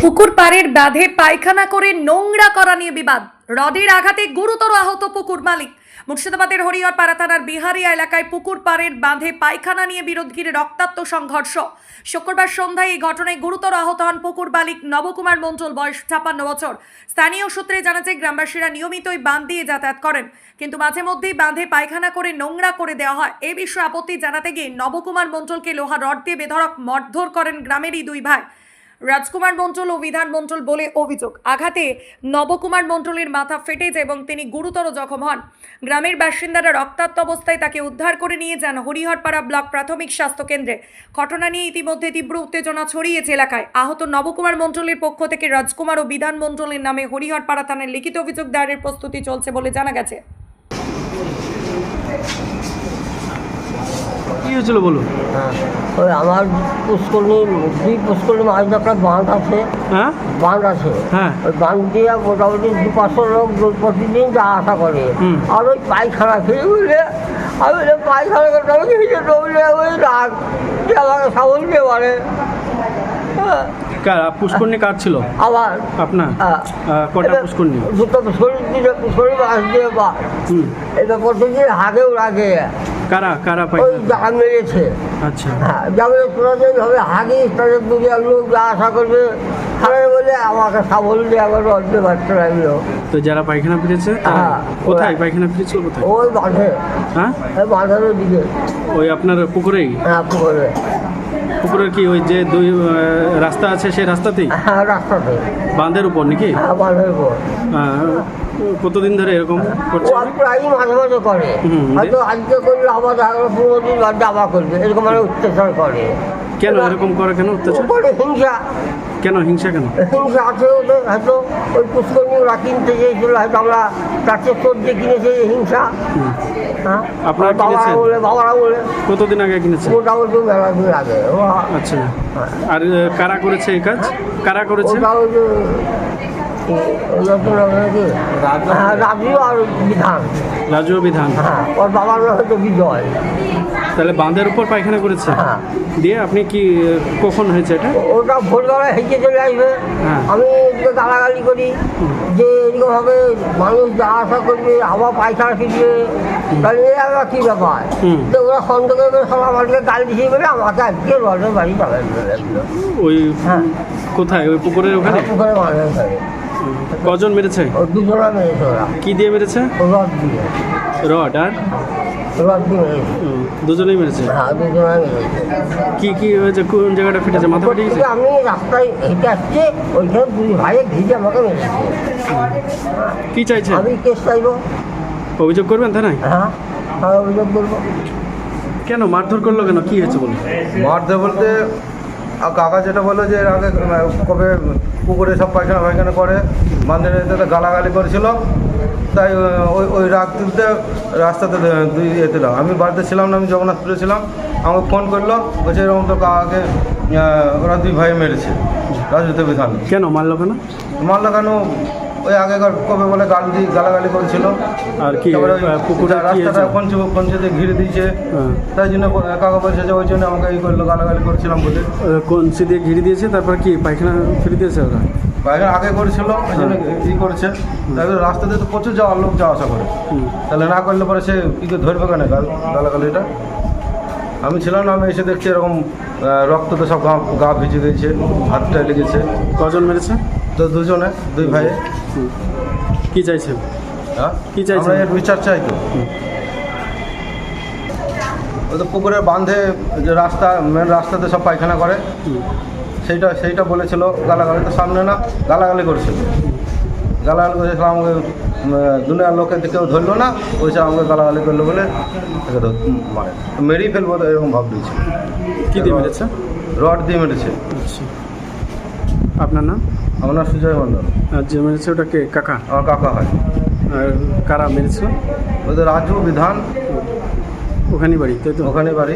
পুকুর পাড়ের বাঁধে পায়খানা করে নোংরা করা নিয়ে বিবাদ। রডের আঘাতে গুরুতর আহত পুকুর মালিক। মুর্শিদাবাদের হরিহরপাড়া থানার বিহারিয়া এলাকায় পুকুর পাড়ের বাঁধে পায়খানা নিয়ে বিরোধ ঘিরে রক্তাক্ত সংঘর্ষ। শুক্রবার সন্ধ্যায় এই ঘটনায় গুরুতর আহত হন পুকুর মালিক নবকুমার মণ্ডল, বয়স 56 বছর। স্থানীয় সূত্রে জানা যায়, গ্রামবাসীরা নিয়মিতই বাঁধ দিয়ে যাতায়াত করেন, কিন্তু মাঝে মধ্যেই বাঁধে পায়খানা করে নোংরা করে দেওয়া হয়। এই বিষয়ে আপত্তি জানাতে গিয়ে নবকুমার মণ্ডলকে লোহা রড দিয়ে বেধড়ক মারধর করেন গ্রামেরই দুই ভাই, রাজকুমার মণ্ডল ও বিধান মণ্ডল বলে অভিযোগ। আঘাতে নবকুমার মণ্ডলের মাথা ফেটে যায় এবং তিনি গুরুতর জখম হন। গ্রামের বাসিন্দারা রক্তাক্ত অবস্থায় তাকে উদ্ধার করে নিয়ে যান হরিহরপাড়া ব্লক প্রাথমিক স্বাস্থ্য কেন্দ্রে। ঘটনা নিয়ে ইতিমধ্যে তীব্র উত্তেজনা ছড়িয়েছে এলাকায়। আহত নবকুমার মণ্ডলের পক্ষ থেকে রাজকুমার ও বিধান মণ্ডলের নামে হরিহরপাড়া থানায় লিখিত অভিযোগ দায়েরের প্রস্তুতি চলছে বলে জানা গেছে। কি হয়েছিল বলুন? ওই আমার পুষ্করণী মাছ একটা বাঁধ আছে। হ্যাঁ, বাঁধ আছে। হ্যাঁ, ওই বাঁধ দিয়ে মোটামুটি 200-500 লোক প্রতিদিন যাওয়া আসা করে। আর ওই পায়খানা খেয়ে বুঝলে আমি পায়খানা করতে হবে ডবলে ওই রাগ আমাকে সাবল দিয়ে পারে। পুষ্করণী কার ছিল? আবার আপনার? কটা পুষ্করণী? দুটো পুষ্করণী মাছ দিয়ে বা এটা প্রতিদিন হাগেও লাগে। কারা কারা ওই পায়খানা? জায়গা মেরেছে। আচ্ছা, হ্যাঁ, যাবে কোনোদিন হবে হাগি তাদের দুনিয়ার লোক যা আশা করবে হারে বলে আমাকে সাবল দিয়ে আবার অর্ধে বাচ্চা লাগলো। তো যারা পায়খানা ফিরেছে কোথায় পায়খানা ফিরেছিল? কোথায়? ওই বাঁধে। হ্যাঁ, ওই বাঁধের দিকে। ওই আপনার পুকুরেই? হ্যাঁ, পুকুরে। পুকুরের কি ওই যে দুই রাস্তা আছে সেই রাস্তাতেই? হ্যাঁ, রাস্তাতে। বাঁধের উপর নাকি? হ্যাঁ, বাঁধের উপর। কতদিন ধরে এরকম করছে? ও প্রায়ই মাঝে মাঝে করে। হয়তো আজকে করলে আবার 15 দিন বাদে আবার করবে, এরকম মানে অত্যাচার করে। কেন এরকম করে? কেন অত্যাচার করে? হিংসা। কেন হিংসা? কেন হিংসা আছে ওদের? হয়তো ওই পুষ্করণী ওরা কিনতে চেয়েছিল, হয়তো আমরা চারটে সবজি কিনেছি, হিংসা। হ্যাঁ, আপনারা কিনেছেন? বাবারা বলে। কতদিন আগে কিনেছেন? মোটামুটি মেলা দিন আগে। আচ্ছা, আর কারা করেছে এই কাজ? কারা করেছে? রাজু আর বিধান। রাজু বিধান? হ্যাঁ, ওর বাবার নাম হচ্ছে বিজয়। তাহলে বাঁধের উপর পায়খানা করেছে? হ্যাঁ। দিয়ে আপনি কি কখন হয়েছে এটা? ওটা ভোরবেলায় হেঁটে চলে আসবে। হ্যাঁ। আমি গালাগালি করি যে এরকমভাবে মানুষ যা আশা করবে, আবার পায়খানা ফিরবে, তাহলে এই আবার কী ব্যাপার? তো ওরা সন্দেহ করে সব আমাকে গাল দিয়ে বলে আমাকে আজকে রডের বাড়ি চালাই লাগলো। ওই হ্যাঁ, কোথায়? ওই পুকুরের ওখানে? পুকুরে মানুষ থাকে। কজন মেরেছে? ও দুজনা মেরেছে ওরা। কি দিয়ে মেরেছে? রড দিয়ে। রড আর রড দিয়ে মেরেছে। দুজনেই মেরেছে? হ্যাঁ, দুজনা মেরেছে। কি কি হয়েছে? কোন জায়গাটা ফেটেছে? মাথা ফেটে গেছে? আমি রাস্তায় হেঁটে আসছি, ওইখানে দুই ভাইয়ে ঘিরে আমাকে মেরেছে। কি চাইছেন? আমি কেস চাইবো। অভিযোগ করবেন থানায়? হ্যাঁ, আমি অভিযোগ করবো। কেন মারধর করলো? কেন কি হয়েছে বলুন? মারধর বলতে কাকা যেটা বললো যে এর আগে কবে পুকুরে সব পায়খানা পায়খানা করে, বান্ধের গালাগালি করেছিল, তাই ওই রাগ তুলতে রাস্তাতে দিলাম। আমি বাড়িতে ছিলাম না, আমি জগন্নাথপুরে ছিলাম। আমাকে ফোন করলো, বলছে এরকম তো কাকাকে ওরা দুই ভাই মেরেছে, রাজুতে বিধান। কেন মারলো? কেন মারলো? কেন ওই আগেকার কবে বলে গালাগালি করেছিল। আর কি পুকুরে রাস্তাটা পঞ্চায়েতে ঘিরে দিয়েছে, তাই জন্য কাকা বলছে যে ওই জন্য আমাকে এই করলো, গালাগালি করেছিলাম বলে। কঞ্চি দিয়ে ঘিরে দিয়েছে, তারপর কি পায়খানা ফিরে দিয়েছে ওরা? পায়খানা আগে করেছিল, ওই জন্য ই করেছে। তারপরে রাস্তাতে তো প্রচুর লোক যাওয়া আসা করে, তাহলে না করলে পরে সে কী করে ধরবে? কেন গালাগালিটা? আমি ছিলাম না, আমি এসে দেখছি এরকম রক্ততে সব গা ভিজে গেছে, হাতটা লেগেছে। কজন মেরেছে? তো দুজনে, দুই ভাই। কি চাইছেন? হ্যাঁ, কি চাইছেন? এর বিচার চাই। তো ওই তো পুকুরের বাঁধে যে মেন রাস্তাতে সব পায়খানা করে, সেইটা বলেছিল। গালাগালি তো সামনে না, গালাগালি করেছিল। গালাগালি করেছিল, আমাকে দুনিয়ার লোকে কেউ ধরলো না, ওই সব আমাকে গালাগালি করলো বলে মারে, মেরেই ফেলবো তো এরকম ভাব দিয়েছে। কী দিয়ে মেরেছে? রড দিয়ে মেরেছে। আচ্ছা, আপনার নাম? আমার নাম সুজয় মণ্ডল। আর যে মেরেছে ওটা কে? কাকা? আমার কাকা হয়। আর কারা মেরেছিল? ওদের রাজু বিধান। ওখানে বাড়ি, তাই তো? ওখানে বাড়ি।